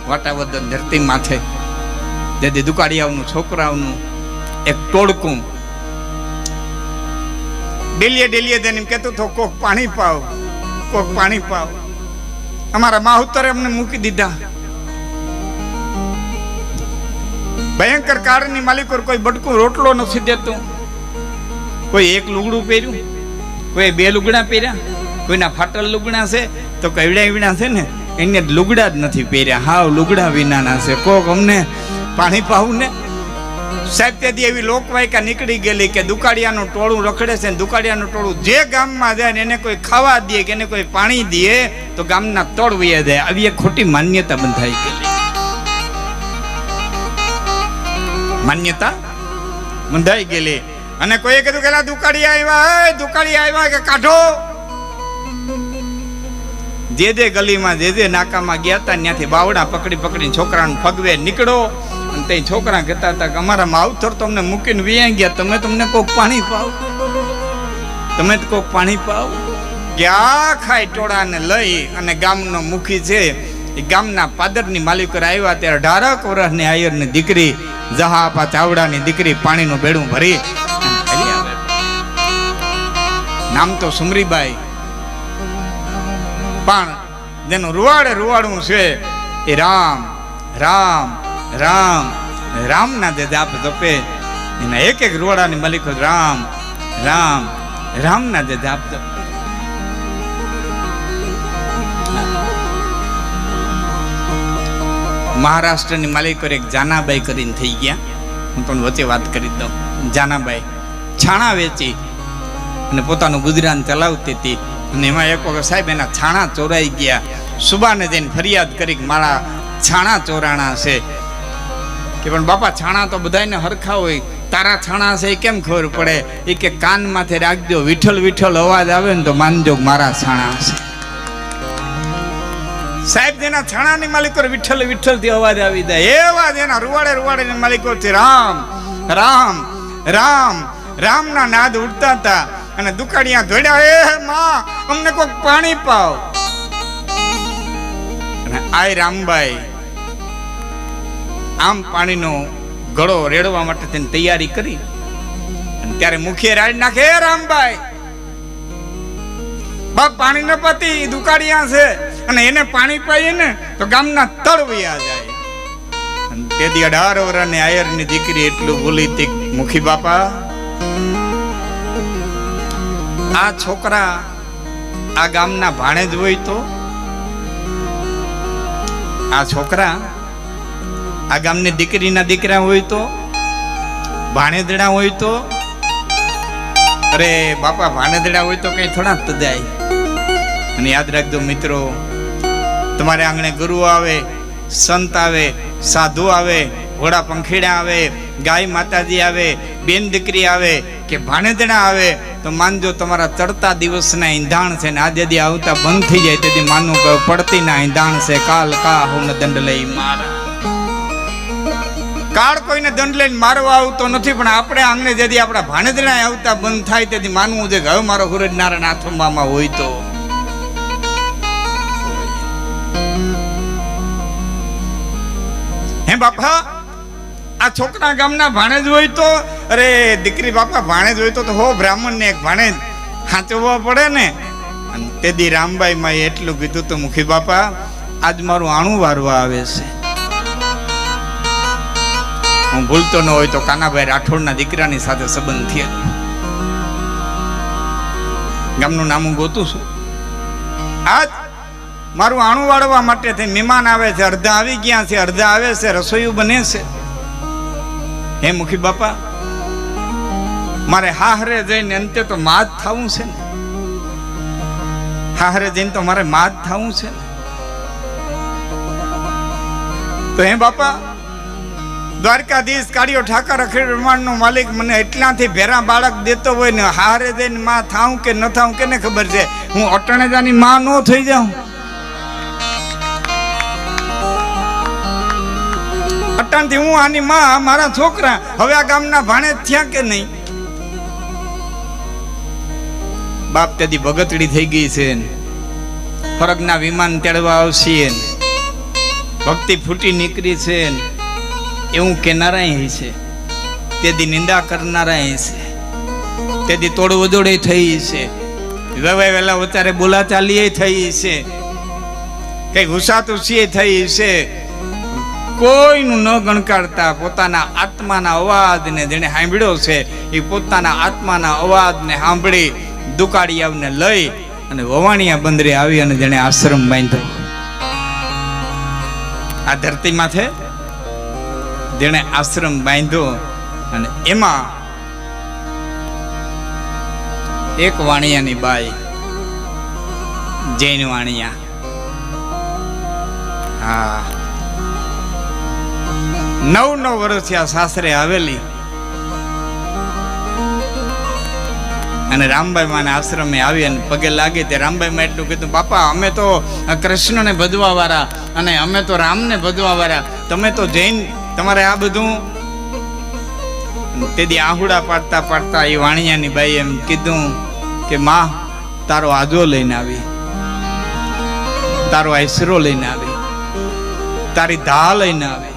વાટાવદર ધરતી માથે જેથી દુકાળિયાઓનું છોકરાઓનું એક ટોળકું ડેલીએ તેને એમ કહેતું તો કોક પાણી પાવ, કોક પાણી પાવ. અમારા માહુતરે અમને મૂકી દીધા. ભયંકર કાળની માલિકો કોઈ બટકું રોટલો નથી દેતું. કોઈ એક લુગડું પહેર્યું, કોઈ બે લુગડા પહેર્યા, કોઈના ફાટલ લુગડા છે તો કઈવડા છે ને એને લુગડા જ નથી પહેર્યા, હાવ લુગડા વિનાના છે. કોક અમને પાણી પાવું ને. સાહેબ તેથી એવી લોકવાયકા નીકળી ગયેલી કે દુકાળિયાનું ટોળું રખડે છે. દુકાળિયાનું ટોળું જે ગામમાં જાય ને એને કોઈ ખાવા દે કે એને કોઈ પાણી દે તો ગામના તળ વયા જાય. આવી એક ખોટી માન્યતા બંધાઈ ગયેલી. માન્યતા બંધાઈ ગયેલી. અને કોઈએ કીધું કે દુકાળિયા આવ્યા કે કાઢો. જે ગલીમાં જે નાકામાં ગયા હતા ત્યાંથી બાવડા પકડી છોકરાને ફગવે નીકળો. અને તે છોકરા કહેતા હતા કે અમારા માવતર તમને મૂકીને વિયા ગયા, તમને કોક પાણી પાવ, તમે કોક પાણી પાવ. કે આખા ટોળાને લઈ અને ગામનો મુખી છે એ ગામના પાદરની માલિકો આવ્યા ત્યારે 18 વર્ષની આયરની દીકરી જહાપા ચાવડાની દીકરી પાણીનું બેડું ભરી નામ તો સુમરીબાઈ, પણ જેનું રૂવાડું છે એ રામ રામ રામ રામના જે જાપ જપે એના એક રૂવાડાની માલિકો રામ રામ રામના જે જાપ જપે. મહારાષ્ટ્રની માલિકો એક જાનાબાઈ કરીને થઈ ગયા. હું તમને વચ્ચે વાત કરી દઉં. જાનાબાઈ છાણા વેચી અને પોતાનું ગુજરાન ચલાવતી હતી. અને એમાં એક વખત સાહેબ એના છાણા ચોરાઈ ગયા. સુબાને જઈને ફરિયાદ કરી કે મારા છાણા ચોરાણા છે. કે પણ બાપા છાણા તો બધાને હરખા હોય, તારા છાણા છે એ કેમ ખબર પડે? એ કે કાન માથે રાખજો, વિઠ્ઠલ વિઠ્ઠલ અવાજ આવે ને તો માનજો મારા છાણા છે. સાહેબ જેના છાણાની માલિકો વિઠ્ઠલ વિઠ્ઠલ થી અવાજ આવી જાય એવા જેના રૂવાડે માલિકો છે રામ રામ રામ રામના નાદ ઉડતા હતા. અને દુકાળિયા ધોડ્યા, એ માં અમને કોઈક પાણી પાવ. અને આય રામબાઈ આમ પાણીનો ગળો રેડવા માટે તેની તૈયારી કરી. અને ત્યારે મુખીએ રાડ નાખે, રામબાઈ બાપ પાણી ન પતી દુકાળિયા છે અને એને પાણી પાઈએ ને તો ગામના તળ વયા જાય. અને તેથી 18 વર્ષની આયરની દીકરી એટલું બોલી હતી, મુખી બાપા આ છોકરા આ ગામના ભાણેજ હોય તો, આ છોકરા આ ગામની દીકરીના દીકરા હોય તો, ભાણેજડા હોય તો, અરે બાપા ભાણેજડા હોય તો કઈ થોડા તજાય. અને યાદ રાખજો મિત્રો, તમારે આંગણે ગુરુ આવે, સંત આવે, સાધુ આવે, ઘોડા પંખીડા આવે, ગાય માતાજી આવે, બેન દીકરી આવે કે ભાણેજડા આવે તો માનજો તમારા ચડતા દિવસના ઈંધાણ છે. ને આજે દી આવતા બંધ થઈ જાય તેથી માનવું કે પડતી ના ઈંધાણ છે. કાલ કાહુને દંડ લઈ મારા. કાળ કોઈને દંડ લઈને મારવા આવતો નથી, પણ આપણે આંગણે જેથી આપણા ભાણેજડા આવતા બંધ થાય તેથી માનવું છે કે હવે મારો હુરજ નારાયણ આથંબામાં હોય તો. હે બાપા આ છોકરા ગામના ભાણેજ હોય તો, અરે દીકરી બાપા ભાણેજ હોય તો હો બ્રાહ્મણ ને એક ભાણેજ હાંચવવા પડે ને. અને તેથી રામબાઈ માં એટલું કીધું તો, મુખી બાપા આજ મારું આણું વારવા આવે છે. હું ભૂલતો ન હોય તો કાનાભાઈ રાઠોડના દીકરાની સાથે સંબંધ થયો. ગામનું નામ હું ગોતું છું. આજ મારું આણું વાળવા માટે થઈ મહેમાન આવે છે. અડધા આવી ગયા છે, અડધા આવે છે, રસોઈયું બને છે. હે મુખી બાપા મારે હાહરે જઈને અંતે તો માદ થવું છે ને. હાહરે જઈને તો મારે માદ થવું છે ને. તો હે બાપા દ્વારકાધીશ કાળિયો ઠાકર અખિલ બ્રહ્માંડ નો માલિક મને એટલાથી ભેરા બાળક દેતો હોય ને, હારે જઈને માં થાઉં કે ન થાઉં કેને ખબર છે? હું અટણેજાની માં નો થઈ જાઉં? અટાણથી હું આની માં, મારા છોકરા હવે આ ગામના ભાણેજ થયા કે નહીં? બાપ તેથી ભગતડી થઈ ગઈ છે. સ્વર્ગના વિમાન તેડવા આવશે, ભક્તિ ફૂટી નીકળી છે એવું કેનારા છે, તેથી નિંદા કરનારા છે, તેથી તોડ વદોડે થઈ છે, વેવાય વેલા ઉતારે બોલાચાલી થઈ છે, કઈ ઘુસાતુસી થઈ છે. કોઈનું ન ગણકારતા પોતાના આત્માના અવાજને જેને સાંભળ્યો છે એ પોતાના આત્માના અવાજને સાંભળી દુકાળિયાને લઈ અને વવાણિયા બંદરે આવી અને જેને આશ્રમ બાંધ્યો. આ ધરતી માથે જેને આશ્રમ બાંધ્યો અને એમાં એક વાણિયાની બાઈ, જૈન વાણિયા, હા, 9 વર્ષ થયા સાસરે આવેલી અને રામબાઈ માને આશ્રમે આવી અને પગે લાગી. તે રામબાઈ માં એટલું કીધું, બાપા અમે તો કૃષ્ણને ભજવા વાળા અને અમે તો રામને ભજવા વાળા, તમે તો જૈન, તમારે આ બધું. તેથી આહુડા પાડતા પાડતા એ વાણિયાની બાઈ એમ કીધું કે માં, તારો આજો લઈને આવી, તારો આશરો લઈને આવી, તારી ધા લઈને આવી,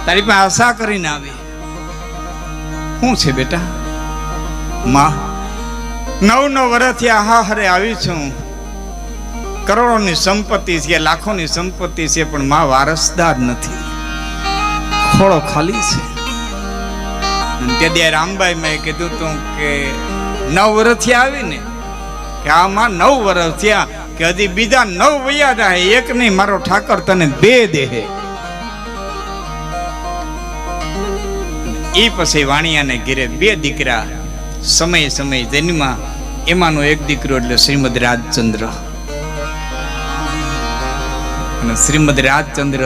તારી પાસે આશા કરીને આવી. શું છે બેટા? માં, 9 વર્ષથી આહારે આવી છું, કરોડોની સંપત્તિ છે, લાખોની સંપત્તિ છે, પણ માં વારસદાર નથી, ખોળો ખાલી છે. તેથી રામબાઈ મેં કીધું તું કે 9 વર્ષથી આવીને કે આમાં 9 વર્ષ થયા કે હજી બીજા 9 વયા જાય, એક નહીં, મારો ઠાકર તને 2 દેહે. એ પછી વાણિયાને ઘેરે 2 દીકરા સમય સમય જન્મા. એમાંનો એક દીકરો એટલે શ્રીમદ રાજચંદ્ર. અને શ્રીમદ રાજચંદ્ર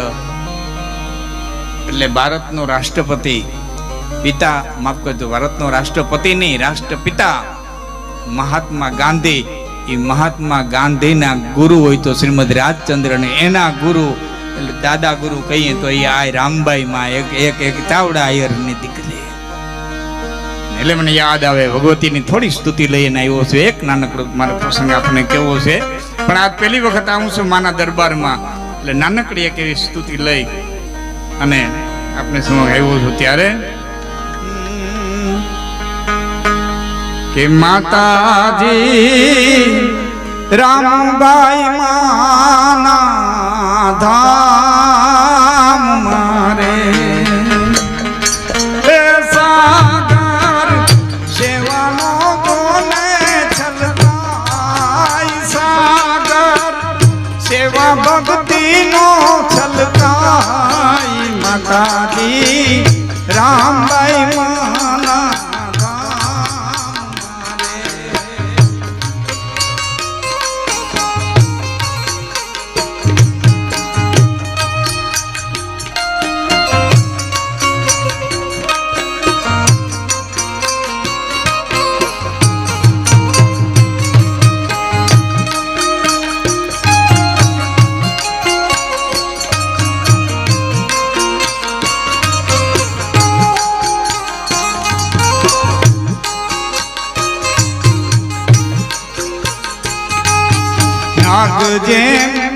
એટલે ભારતનો રાષ્ટ્રપતિ, પિતા, માફ કરજો, ભારતનો રાષ્ટ્રપતિ નહીં, રાષ્ટ્રપિતા મહાત્મા ગાંધી. એ મહાત્મા ગાંધીના ગુરુ હોય તો શ્રીમદ રાજચંદ્ર, ને એના ગુરુ એટલે દાદા ગુરુ કહીએ તો એ આ રામબાઈ માં એક ચાવડા આયરની દીકરી. એટલે મને યાદ આવે ભગવતીની થોડી સ્તુતિ લઈને આવ્યો છું. એક નાનકડો મારો પ્રસંગ આપણે કેવો છે, પણ આ પહેલી વખત આવું છું માના દરબારમાં, એટલે નાનકડી એક એવી સ્તુતિ લઈ અને આપણે શું આવ્યો છું ત્યારે કે માતાજી રામબાઈ માના ધામ મારે સાગર સેવાનો કોને છલકાય, સાગર સેવા ભક્તિનો છલકાય, માતાજી રામબાઈ માના જેમ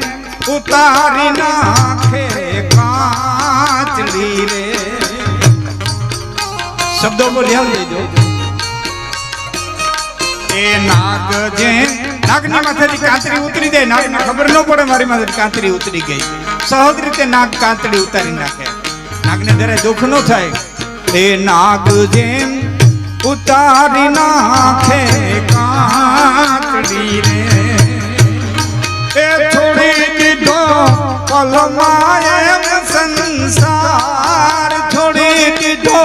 ઉતારી નાખે કાચડી રે. શબ્દો બોલી લેજો. એ નાગ જેમ, નાગની માથેથી કાંતરી ઉતરી જાય, નાગને ખબર ન પડે મારી માથે કાંતરી ઉતરી ગઈ, સહજ રીતે નાગ કાંતરી ઉતારી નાખે, નાગને જરાય દુઃખ ન થાય. એ નાગ જેમ ઉતારી નાખે કાંતરી રે, એ છોડી દીધો પલમાં એમ સંસાર, છોડી દીધો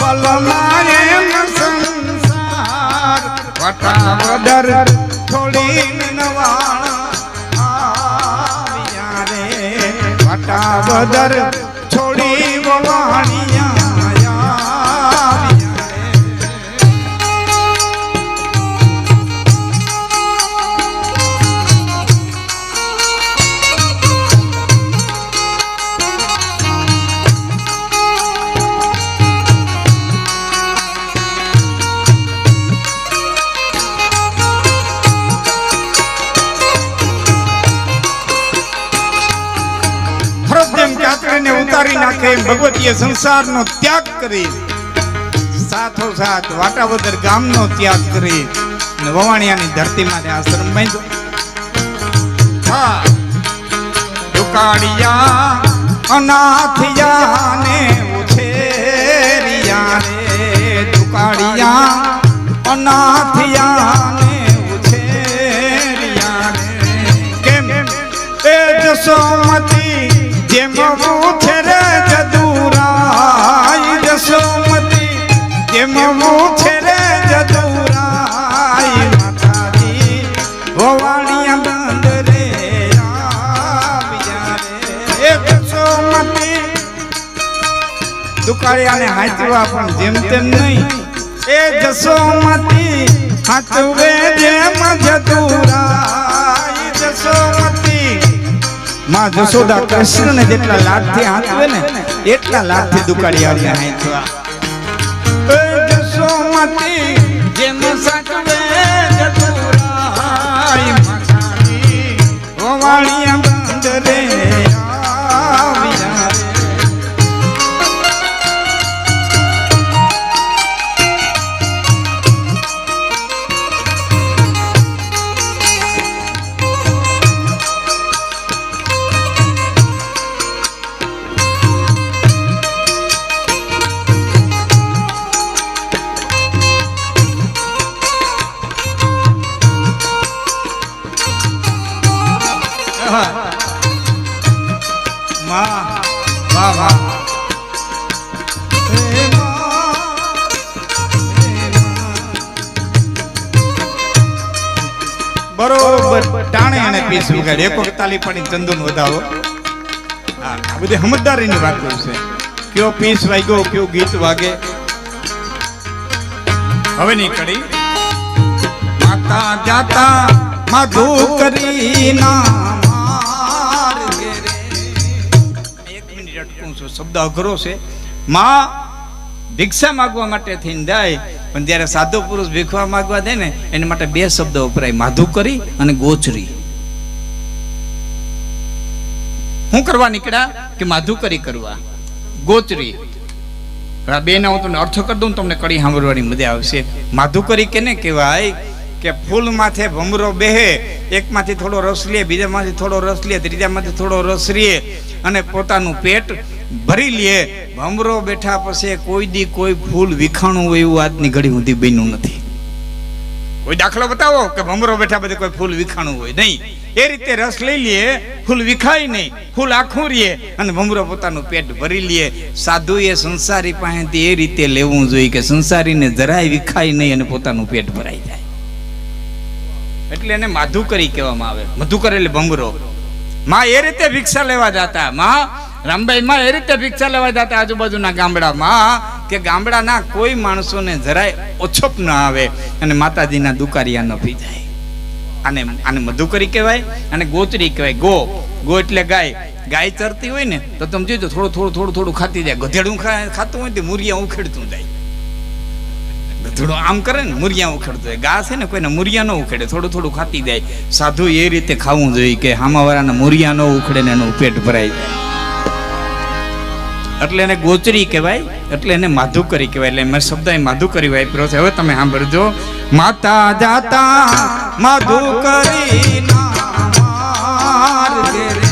પલમાં એમ સંસાર, વટાવદર છોડી નવાણા આવ્યા રે, વટાવદર છોડી વવાણિયા. ઉતારી નાખે એમ ભગવતીએ સંસારનો ત્યાગ કરી સાથોસાથ વાટાવદર ગામનો ત્યાગ કરી અને વવાણિયાની ધરતીમાં આશ્રમ બાંધ્યો. દુકાળિયા અનાથિયાને ઉછેરિયા રે, દુકાળિયા અનાથિયાને ઉછેરિયા રે. કેમ એ જસોમતી જેમ ઉછેરે જદુરાય, જસોમતી જેમ ઉછેરે જદુરાય, માતાજી વવાણિયા બંદરે આવ્યા રે. જસોમતી દુકાળિયાને હાચવા પણ જેમ તેમ નહીં, એ જસોમતી હાચવે જેમ જદુરાય. જસોમતી માં જશોદા કૃષ્ણને જેટલા લાડથી હાચવે ને એટલા લાડથી દુકાળિયાને હાચવા. જસોમતી જેમ સાચવે જદુરાય, માતાજી વવાણિયા બંદરે આવ્યા રે. બરોબર ટાણે અને પીસ વગાડે એક વખત તાલી પાડી ચંદન વધાવો. હા, આ બધી સમજદારીની વાત છે. કયો પીસ વાગ્યો, કયો ગીત વાગે. હવે ની કડી માતા જાતા માધુ કરી ના માર્ગે રે. એક મિનિટ અટકું છું, શબ્દ અઘરો છે. માં ભિક્ષા માંગવા માટે થઈને જાય, પણ જ્યારે સાધુ પુરુષ ભીખવા માંગવા દે ને એના માટે બે શબ્દ વપરાય, માધુકરી અને ગોચરી. શું કરવા નીકળ્યા કે માધુકરી કરવા, ગોચરી. બે ના હું તમને અર્થ કરી દઉં, તમને કડી સાંભળવાની મજા આવશે. માધુકરી કેને કહેવાય કે ફૂલ માથે ભમરો બેહે, એકમાંથી થોડો રસ લે, બીજામાંથી થોડો રસ લે, ત્રીજામાંથી થોડો રસ લે અને પોતાનું પેટ ભરી લે. ભમરો બેઠા પછી કોઈ દી કોઈ ફૂલ વિખાણું હોય એવું આજની ઘડી સુધી બન્યું નથી. કોઈ દાખલો બતાવો કે ભમરો બેઠા બધે કોઈ ફૂલ વિખાણું હોય નહીં. એ રીતે રસ લઈ લે, ફૂલ વિખાય નહીં, ફૂલ આખું રે અને ભમરો પોતાનું પેટ ભરી લે. સાધુએ સંસારી પાસેથી એ રીતે લેવું જોઈએ કે સંસારીને જરાય વિખાય નહીં અને પોતાનું પેટ ભરાઈ જાય. એટલે એને માધુકરી કહેવામાં આવે. મધુકર એટલે ભમરો. માં એ રીતે ભિક્ષા લેવા જતા. માં રામભાઈ માં એ રીતે ભિક્ષા લેવા જતા આજુબાજુના ગામડામાં કે ગામડાના કોઈ માણસોને જરાય ઓછપ ન આવે અને માતાજીના દુકારિયા ન પી જાય. આને મધુકરી કહેવાય અને ગોચરી કહેવાય. ગો એટલે ગાય. ગાય ચરતી હોય ને તો તમે જોજો થોડું ખાતી જાય. ગધેડું ખાતું હોય તો મુરિયા ઉખેડતું જાય. ગધેડું આમ કરે ને મુરિયા ઉખેડતું જાય. ગા છે ને કોઈને મુરિયા ન ઉખેડે, થોડું ખાતી જાય. સાધુ એ રીતે ખાવું જોઈએ કે હામાવાળાના મુરિયા ન ઉખેડે ને એનું પેટ ભરાઈ જાય. એટલે એને ગોચરી કહેવાય, એટલે એને માધુકરી કહેવાય. એટલે મેં શબ્દ માધુકરી વાપર્યો છે. હવે તમે સાંભળજો. માતા જાતા માધુકરી ના માર્ગે રે,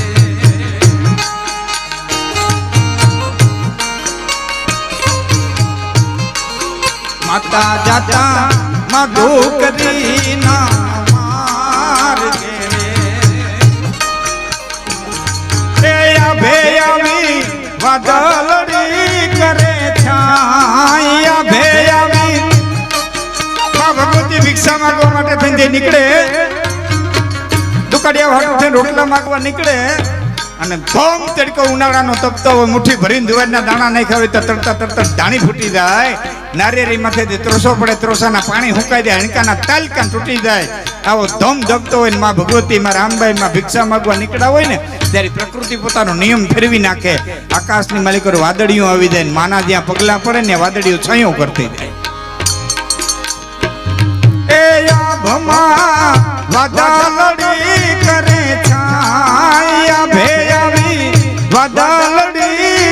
માતા જાતા માધુકરી ના માર્ગે રે, ભેયાવી વાદળડી કરે છાયા, ભેયાવી ભગવતી ભિક્ષા માંગવા માટે થઈને નીકળે. દુકાળિયા વાળો થઈને રોટલા માંગવા નીકળે અને ભમ તડકો ઉનાળાનો તપતો હોય, મુઠ્ઠી ભરીને જુવારના દાણા નાખ્યા હોય તો તરતા ધાણી ફૂટી જાય. નારિયેળી માથેથી ત્રોસો પડે, ત્રોસાના પાણી હુકાઈ જાય, હણકાના તાલકાન તૂટી જાય. આવો ધમ ધપતો હોય ને માં ભગવતી માં રામબાઈ માં ભિક્ષા માંગવા નીકળ્યા હોય ને ત્યારે પ્રકૃતિ પોતાનો નિયમ ફેરવી નાખે. આકાશની માલિકો વાદળીઓ આવી જાય, માના જ્યાં પગલા પડે ને વાદળીઓ છાંયો કરતી જાય. એ ભમા વાદળડી કરે છાયા, ભેયાવી વાદળડી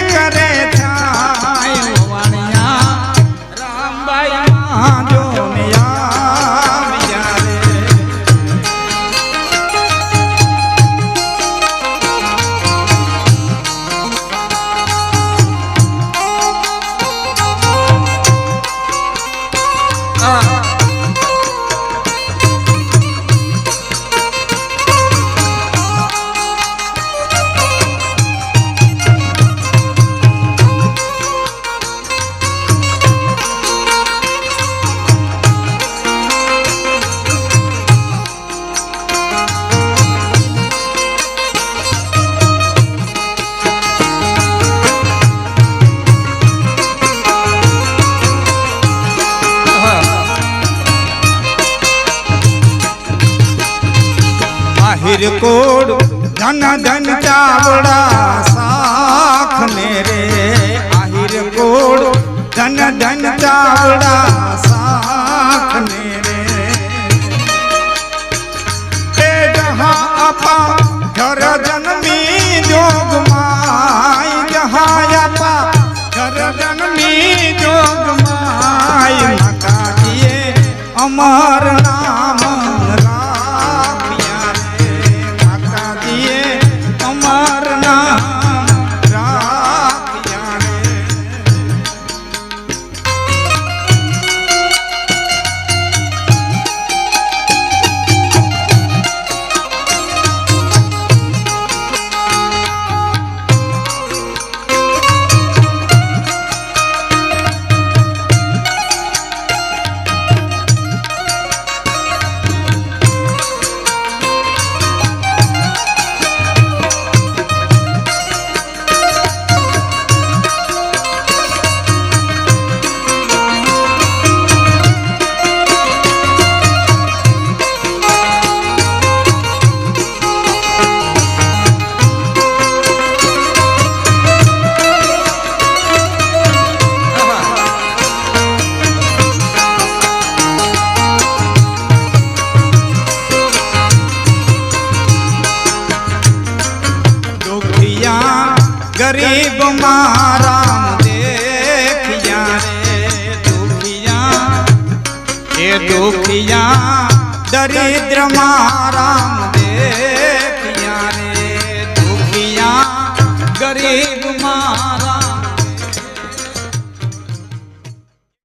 आहिर कोड धन धन चावड़ा साख मेरे आहिर कोड धन धन चावड़ा साख मेरे ए जहाँ अपा घर जन्मी जोग माई जहाँ अपा घर जन्मी जोग माई माता दिए अमर नाम राखिया रे माता दिए अमर नाम राखिया रे गरीब माराम देखिया रे दुखिया ये दुखिया दरिद्र माराम